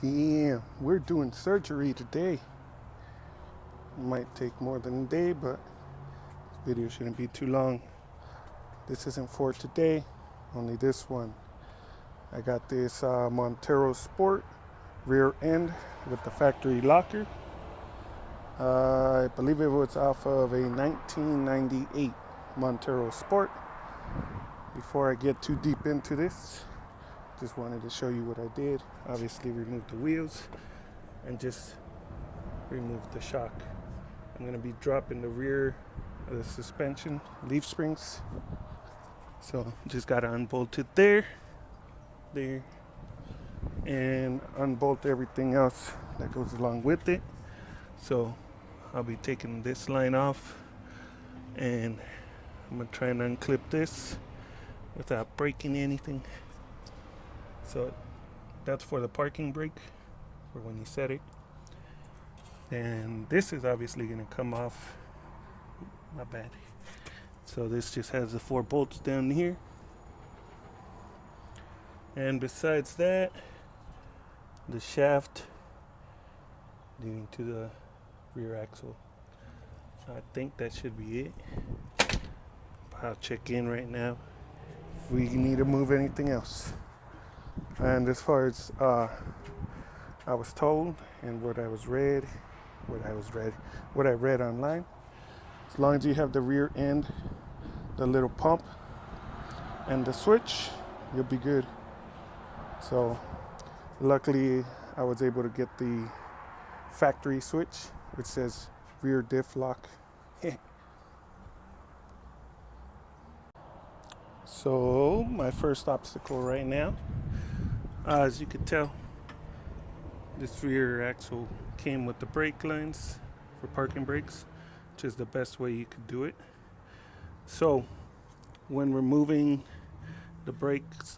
Damn, we're doing surgery today. It might take more than a day, but this video shouldn't be too long. This isn't for today, only this one. I got this Montero Sport rear end with the factory locker. I believe it was off of a 1998 Montero Sport. Before I get too deep into this, just wanted to show you what I did. Obviously removed the wheels and just removed the shock. I'm going to be dropping the rear of the suspension leaf springs. So just got to unbolt it there, and unbolt everything else that goes along with it. So I'll be taking this line off, and I'm going to try and unclip this without breaking anything. So that's for the parking brake, for when you set it. And this is obviously going to come off. Not bad. So this just has the 4 bolts down here. And besides that, the shaft leading to the rear axle. I think that should be it. I'll check in right now if we need to move anything else. And as far as I was told and what I read online, as long as you have the rear end, the little pump, and the switch, you'll be good. So luckily I was able to get the factory switch, which says rear diff lock. So my first obstacle right now, as you can tell, this rear axle came with the brake lines for parking brakes, which is the best way you could do it. So when removing the brakes,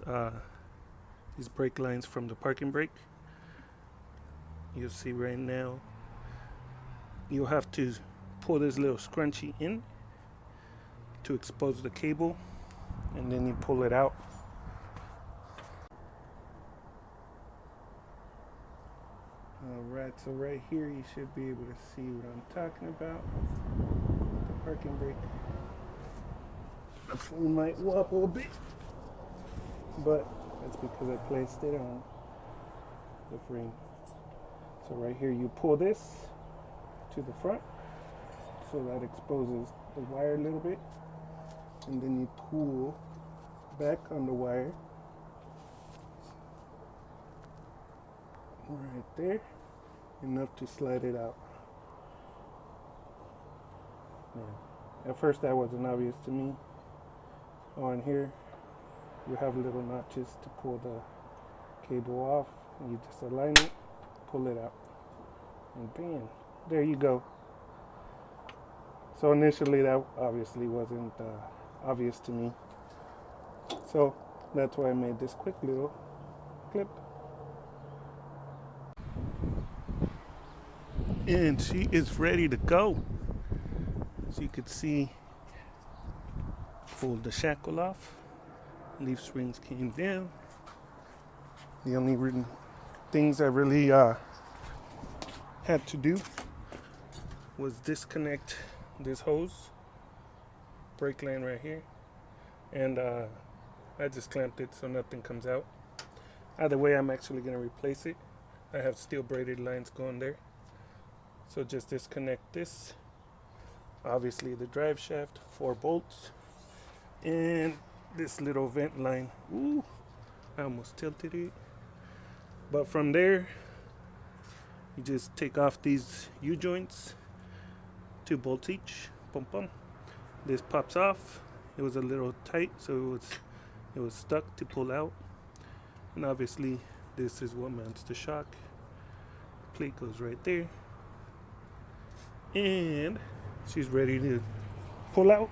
these brake lines from the parking brake, you'll see right now, you'll have to pull this little scrunchie in to expose the cable, and then you pull it out. Alright, so right here you should be able to see what I'm talking about. The parking brake. The phone might wobble a bit, but that's because I placed it on the frame. So right here you pull this to the front, so that exposes the wire a little bit, and then you pull back on the wire right there, enough to slide it out. Yeah. At first that wasn't obvious to me. On here you have little notches to pull the cable off, and you just align it, pull it out, and bam, there you go. So initially that obviously wasn't obvious to me, so that's why I made this quick little clip. And she is ready to go. As you can see, pulled the shackle off, leaf springs came down. The only things I really had to do was disconnect this hose, brake line right here, and I just clamped it so nothing comes out. Either way, I'm actually going to replace it. I have steel braided lines going there, so just disconnect this. Obviously the drive shaft, 4 bolts, and this little vent line. Ooh, I almost tilted it. But from there, you just take off these U-joints, 2 bolts each. Boom, boom. This pops off. It was a little tight, so it was stuck to pull out. And obviously, this is what mounts the shock. Plate goes right there, and she's ready to pull out.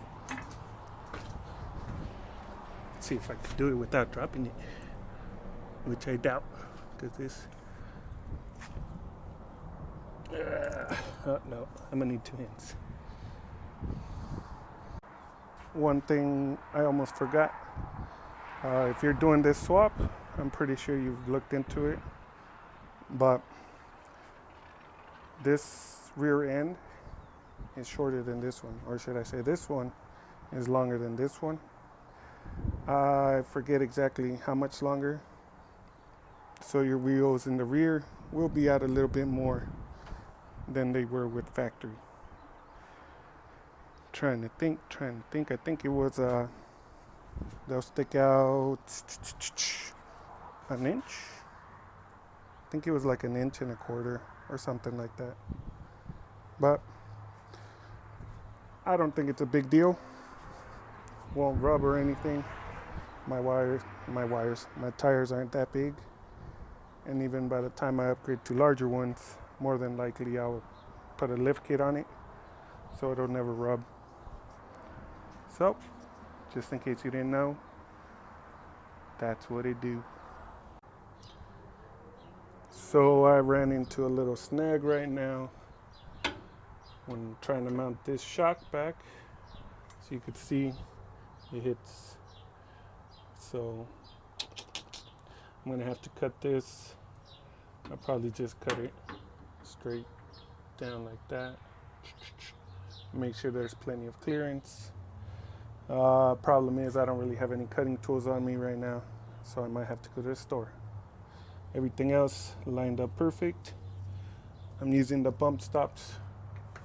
Let's see if I can do it without dropping it, which I doubt, because this. Oh no, I'm gonna need 2 hands. One thing I almost forgot. If you're doing this swap, I'm pretty sure you've looked into it. But this rear end is shorter than this one, or should I say this one is longer than this one. I forget exactly how much longer. So your wheels in the rear will be out a little bit more than they were with factory. Trying to think. I think it was they'll stick out an inch. I think it was like an inch and a quarter or something like that. But I don't think it's a big deal. Won't rub or anything. My tires aren't that big. And even by the time I upgrade to larger ones, more than likely I'll put a lift kit on it so it'll never rub. So, just in case you didn't know, that's what it do. So I ran into a little snag right now when trying to mount this shock back. So you could see it hits. So I'm gonna have to cut this. I'll probably just cut it straight down like that. Make sure there's plenty of clearance. Problem is I don't really have any cutting tools on me right now, so I might have to go to the store. Everything else lined up perfect. I'm using the bump stops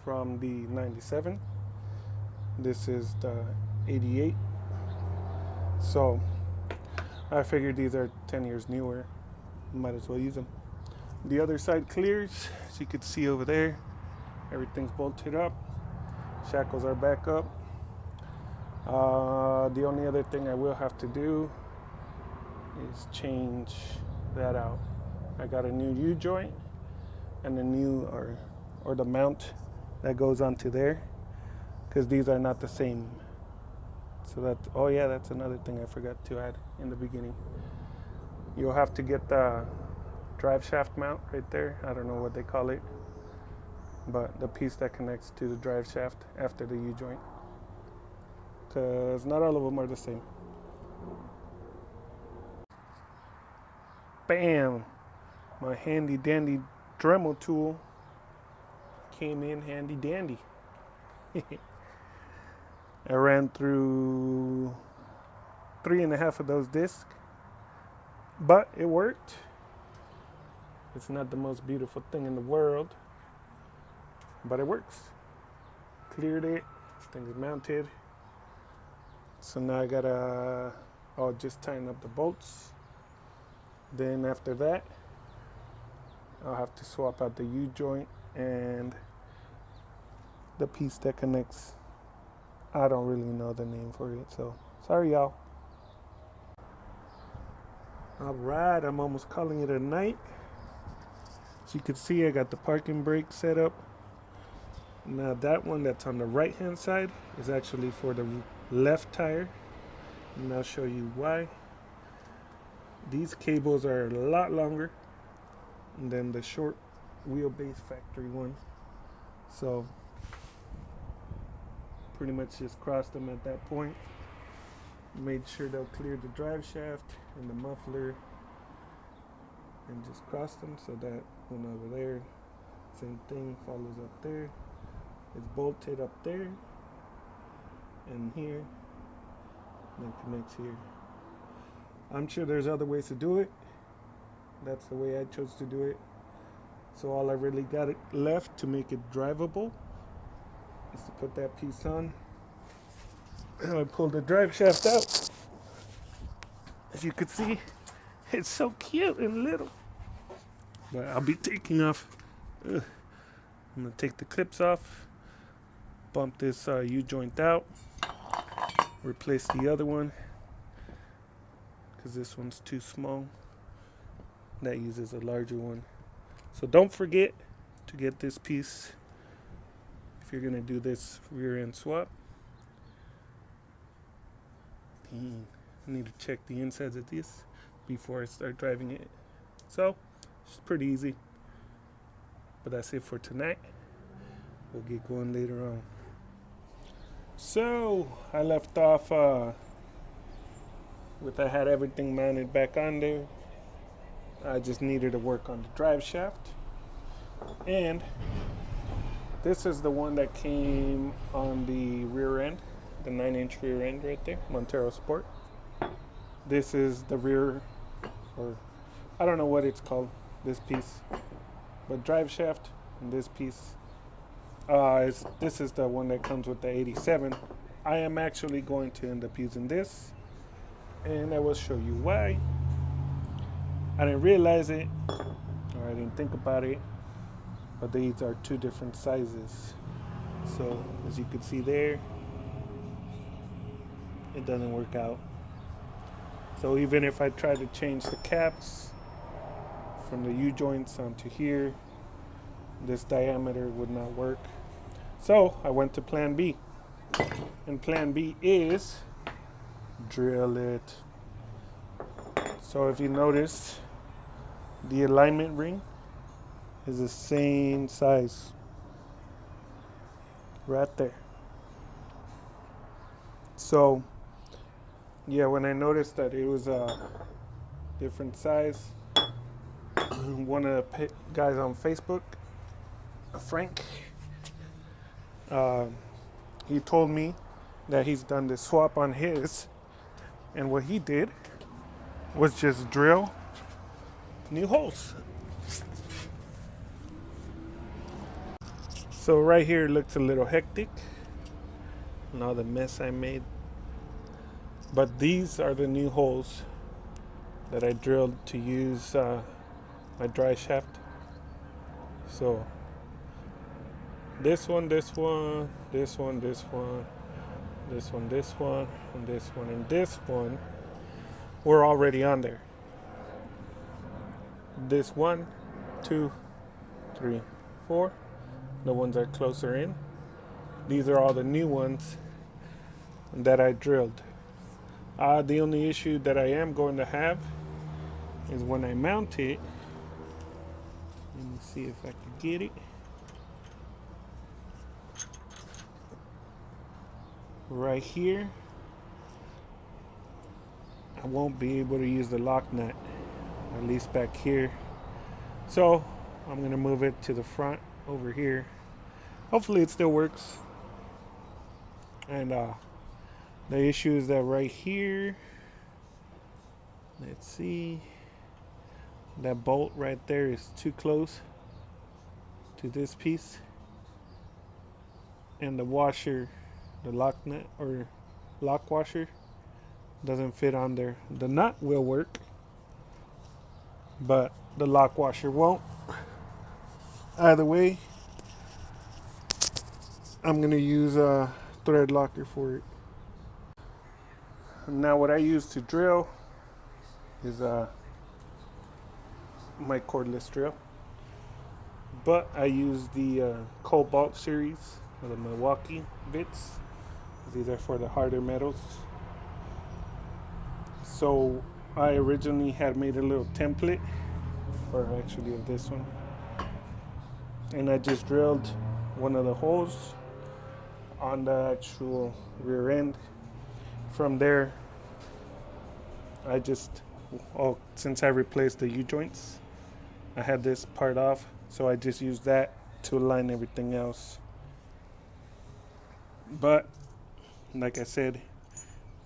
from the 97. This is the 88. So I figured these are 10 years newer. Might as well use them. The other side clears, as you can see over there. Everything's bolted up. Shackles are back up. The only other thing I will have to do is change that out. I got a new U-joint and a new or the mount that goes onto there, because these are not the same. So that's another thing I forgot to add in the beginning. You'll have to get the drive shaft mount right there. I don't know what they call it, but the piece that connects to the drive shaft after the U-joint, because not all of them are the same. Bam! My handy dandy Dremel tool came in handy dandy. I ran through 3.5 of those discs, but it worked. It's not the most beautiful thing in the world, but it works. Cleared it. This thing is mounted. So now I gotta just tighten up the bolts. Then after that, I'll have to swap out the U-joint and the piece that connects. I don't really know the name for it, so sorry y'all. Alright, I'm almost calling it a night. So you can see I got the parking brake set up. Now that one that's on the right hand side is actually for the left tire, and I'll show you why. These cables are a lot longer than the short wheelbase factory one, so pretty much just crossed them at that point. Made sure they'll clear the drive shaft and the muffler, and just crossed them so that one over there, same thing, follows up there. It's bolted up there and here, and then connects here. I'm sure there's other ways to do it. That's the way I chose to do it. So all I really got left to make it drivable is to put that piece on. And I pulled the drive shaft out. As you can see, it's so cute and little. But I'll be taking off. I'm gonna take the clips off, bump this U-joint out, replace the other one, because this one's too small. That uses a larger one. So don't forget to get this piece if you're gonna do this rear end swap. I need to check the insides of this before I start driving it. So it's pretty easy. But that's it for tonight. We'll get going later on. So I left off with I had everything mounted back on there. I just needed to work on the drive shaft. And this is the one that came on the rear end, the 9-inch rear end right there, Montero Sport. This is the rear, or I don't know what it's called, this piece, but drive shaft and this piece. This is the one that comes with the 87. I am actually going to end up using this, and I will show you why. I didn't realize it, or I didn't think about it, but these are two different sizes. So as you can see there, it doesn't work out. So even if I try to change the caps from the U-joints onto here, this diameter would not work. So I went to plan B. And plan B is drill it. So if you notice, the alignment ring is the same size right there. So yeah, when I noticed that it was a different size, one of the guys on Facebook, Frank, he told me that he's done this swap on his, and what he did was just drill new holes. So right here it looks a little hectic, and all the mess I made. But these are the new holes that I drilled to use my dry shaft. So this one, this one, this one, this one, this one, this one, and this one, and this one were already on there. This 1, 2, 3, 4. The ones are closer in. These are all the new ones that I drilled. The only issue that I am going to have is when I mount it. Let me see if I can get it. Right here, I won't be able to use the lock nut, at least back here. So I'm gonna move it to the front over here. Hopefully it still works. And the issue is that right here, let's see, that bolt right there is too close to this piece, and the washer, the lock nut or lock washer, doesn't fit on there. The nut will work, but the lock washer won't. Either way, I'm gonna use a thread locker for it. Now what I use to drill is my cordless drill, but I use the Cobalt series of the Milwaukee bits. These are for the harder metals. So I originally had made a little template, or actually of this one, and I just drilled one of the holes on the actual rear end. From there, I just, since I replaced the U-joints, I had this part off, so I just used that to align everything else. But like I said,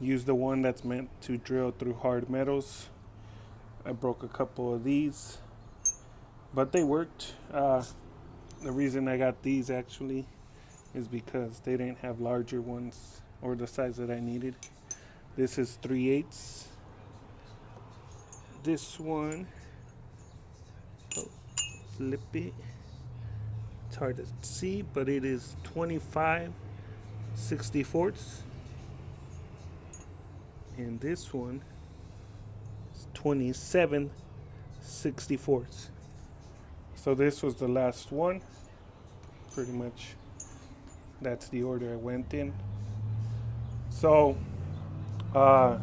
use the one that's meant to drill through hard metals. I broke a couple of these, but they worked. The reason I got these actually is because they didn't have larger ones or the size that I needed. This is 3/8. This one, flip it. It's hard to see, but it is 25/64. And this one is 27/64. So this was the last one. Pretty much that's the order I went in. So if I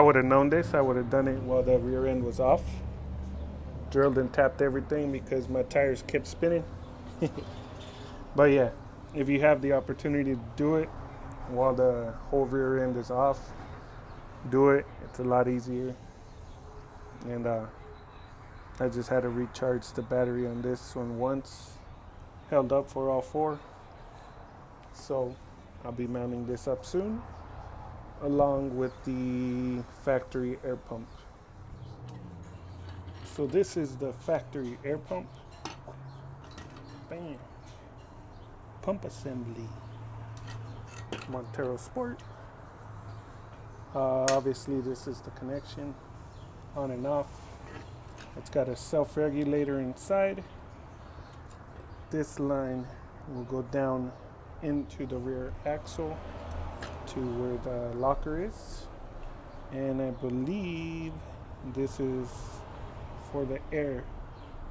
would have known this, I would have done it while the rear end was off. Drilled and tapped everything because my tires kept spinning. But yeah, if you have the opportunity to do it while the whole rear end is off, do it. It's a lot easier. And I just had to recharge the battery on this one once. Held up for all four. So I'll be mounting this up soon, along with the factory air pump. So this is the factory air pump. Bam. Pump assembly. Montero Sport. Obviously this is the connection, on and off. It's got a self-regulator inside. This line will go down into the rear axle to where the locker is. And I believe this is for the air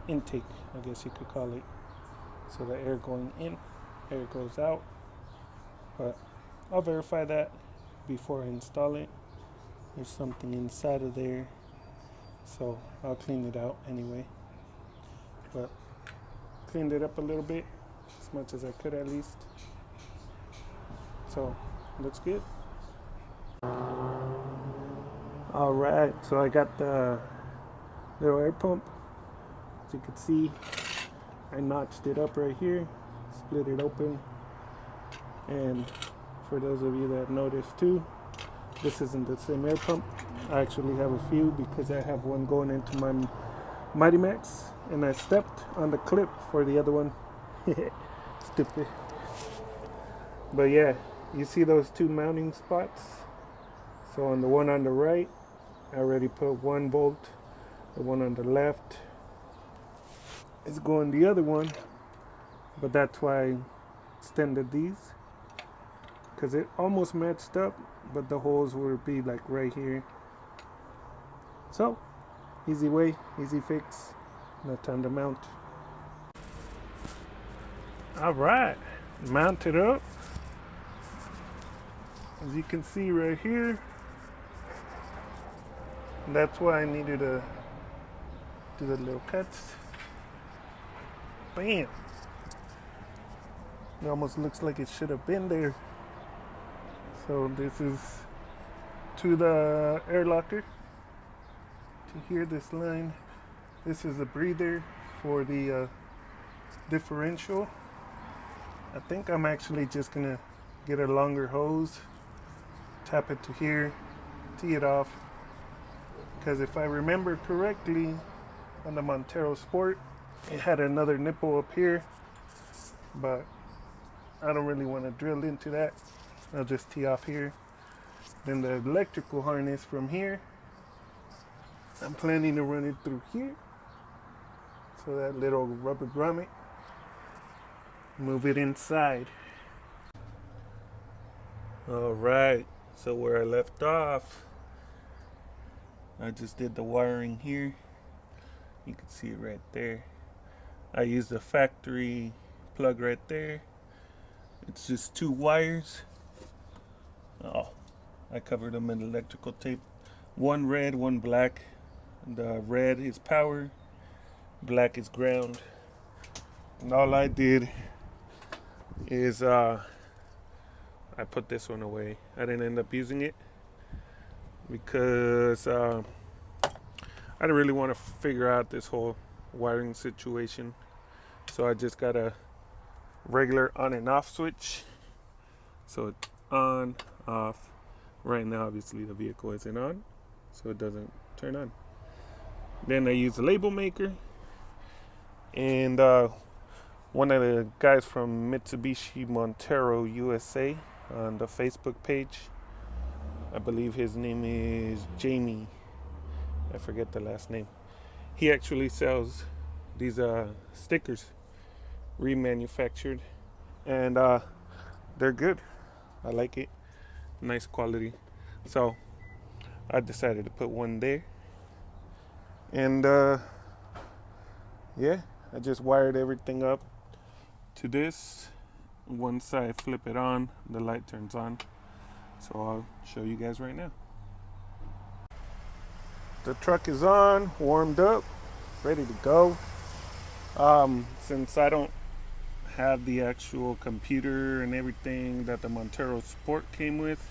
intake, I guess you could call it. So the air going in, air goes out. But I'll verify that before I install it. There's something inside of there, so I'll clean it out anyway. But cleaned it up a little bit, as much as I could at least. So looks good. All right, so I got the little air pump. As you can see, I notched it up right here, split it open. And for those of you that noticed too, this isn't the same air pump. I actually have a few because I have one going into my Mighty Max, and I stepped on the clip for the other one. Stupid. But yeah, you see those two mounting spots? So on the one on the right, I already put one bolt. The one on the left is going the other one, but that's why I extended these, because it almost matched up, but the holes would be like right here. So easy way, easy fix, no time to mount. All right, mounted up. As you can see right here, that's why I needed to do the little cuts. Bam. It almost looks like it should have been there. So this is to the air locker. To hear this line, this is a breather for the differential. I think I'm actually just gonna get a longer hose, tap it to here, tee it off. Because if I remember correctly, on the Montero Sport, it had another nipple up here, but I don't really want to drill into that. I'll just tee off here. Then the electrical harness from here, I'm planning to run it through here. So that little rubber grommet, move it inside. All right, so where I left off, I just did the wiring here. You can see it right there. I used the factory plug right there. It's just two wires. Oh, I covered them in electrical tape. One red, one black. The red is power, black is ground. And all I did is I put this one away. I didn't end up using it because I didn't really want to figure out this whole wiring situation. So I just got a regular on and off switch. So it's on, off. Right now, obviously, the vehicle isn't on, so it doesn't turn on. Then I use a label maker. And one of the guys from Mitsubishi Montero USA on the Facebook page, I believe his name is Jamie. I forget the last name. He actually sells these stickers, remanufactured, and they're good. I like it, nice quality. So I decided to put one there, and yeah, I just wired everything up to this. Once I flip it on, the light turns on. So I'll show you guys right now. The truck is on, warmed up, ready to go. Since I don't have the actual computer and everything that the Montero Sport came with,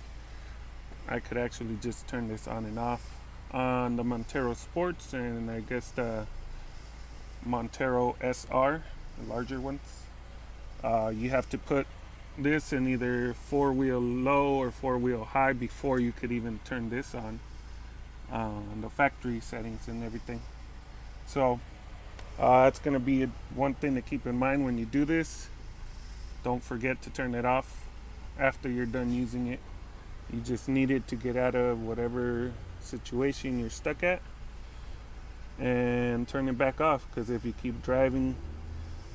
I could actually just turn this on and off on the Montero Sports, and I guess the Montero SR, the larger ones. You have to put this in either 4-wheel low or 4-wheel high before you could even turn this on the factory settings and everything. So it's going to be one thing to keep in mind when you do this. Don't forget to turn it off after you're done using it. You just need it to get out of whatever situation you're stuck at, and turn it back off, because if you keep driving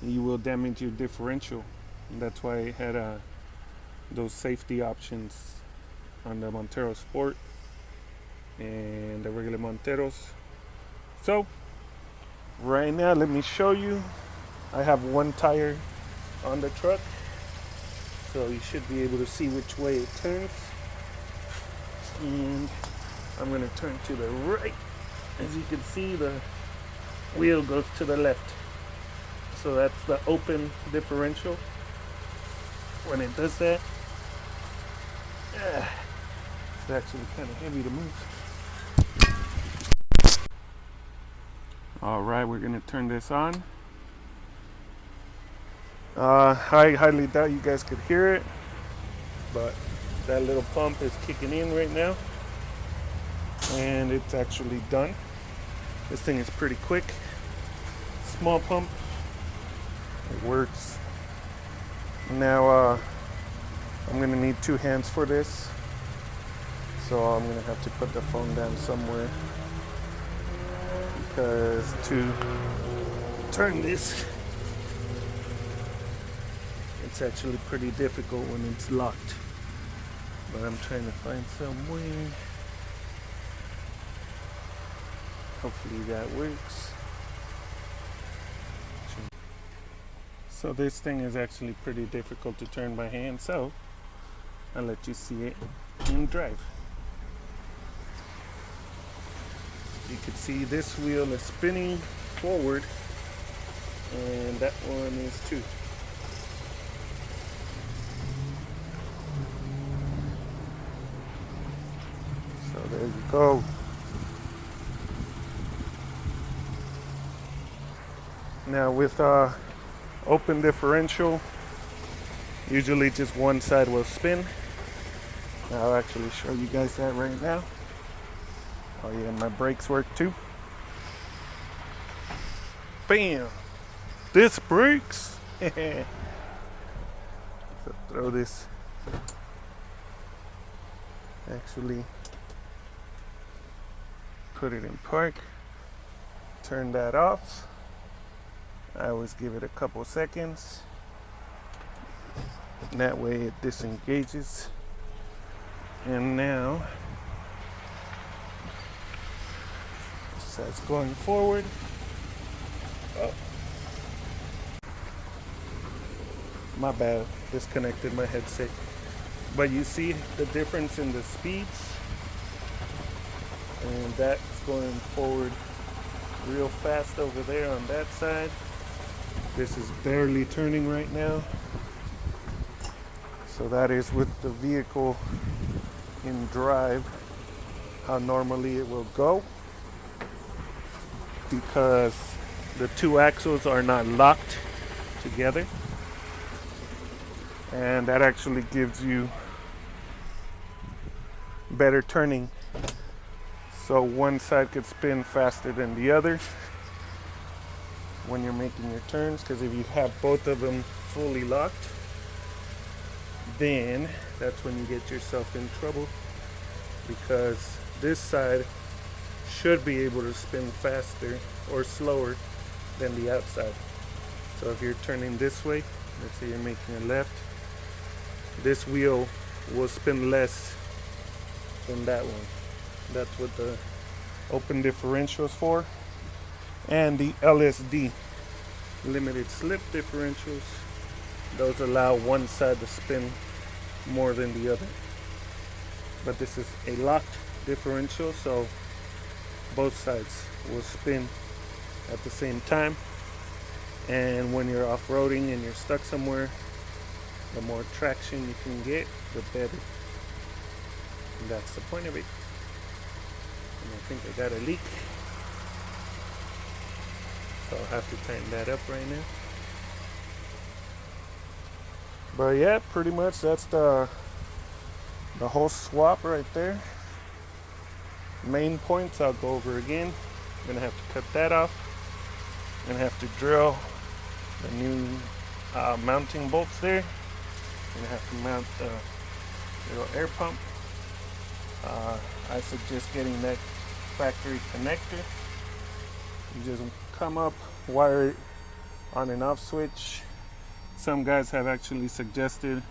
you will damage your differential. And that's why it had those safety options on the Montero Sport and the regular Monteros. So right now, let me show you. I have one tire on the truck, so you should be able to see which way it turns. And I'm going to turn to the right. As you can see, the wheel goes to the left. So that's the open differential. When it does that, it's actually kind of heavy to move. Alright, we're going to turn this on. I highly doubt you guys could hear it, but that little pump is kicking in right now, and it's actually done. This thing is pretty quick. Small pump. It works. Now I'm gonna need 2 hands for this, so I'm gonna have to put the phone down somewhere, because to turn this, it's actually pretty difficult when it's locked. But I'm trying to find some way. Hopefully that works. So this thing is actually pretty difficult to turn by hand, so I'll let you see it in drive. You can see this wheel is spinning forward, and that one is too. So there you go. Now with open differential, usually just one side will spin. I'll actually show you guys that right now. Oh yeah, my brakes work too. Bam! This brakes! So throw this. Actually put it in park. Turn that off. I always give it a couple seconds. That way it disengages. And now this side's going forward. Oh. My bad, disconnected my headset. But you see the difference in the speeds, and that's going forward real fast over there on that side. This is barely turning right now. So that is with the vehicle in drive, how normally it will go, because the 2 axles are not locked together, and that actually gives you better turning. So one side could spin faster than the other when you're making your turns, because if you have both of them fully locked, then that's when you get yourself in trouble, because this side should be able to spin faster or slower than the outside. So if you're turning this way, let's say you're making a left, this wheel will spin less than that one. That's what the open differential is for. And the LSD, limited slip differentials, those allow one side to spin more than the other. But this is a locked differential, so both sides will spin at the same time. And when you're off-roading and you're stuck somewhere, the more traction you can get, the better. And that's the point of it. And I think I got a leak. So I'll have to tighten that up right now. But yeah, pretty much that's the whole swap right there. Main points I'll go over again. I'm gonna have to cut that off. I'm gonna have to drill the new mounting bolts there. I'm gonna have to mount the little air pump. I suggest getting that factory connector. You just come up, wire it on and off switch. Some guys have actually suggested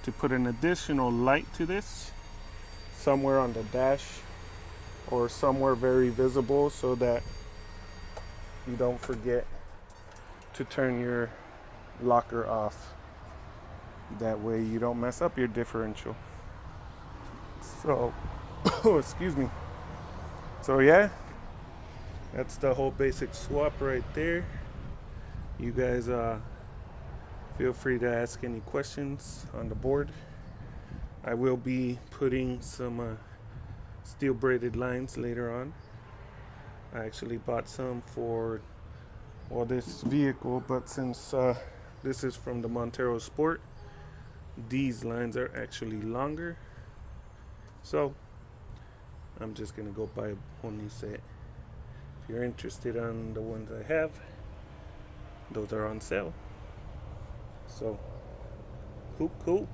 to put an additional light to this somewhere on the dash or somewhere very visible so that you don't forget to turn your locker off. That way you don't mess up your differential. So, excuse me. So yeah, that's the whole basic swap right there. You guys feel free to ask any questions on the board. I will be putting some steel braided lines later on. I actually bought some for this vehicle, but since this is from the Montero Sport, these lines are actually longer. So I'm just gonna go buy a whole new set. If you're interested on the ones I have, those are on sale. So cool.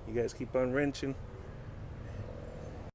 You guys keep on wrenching.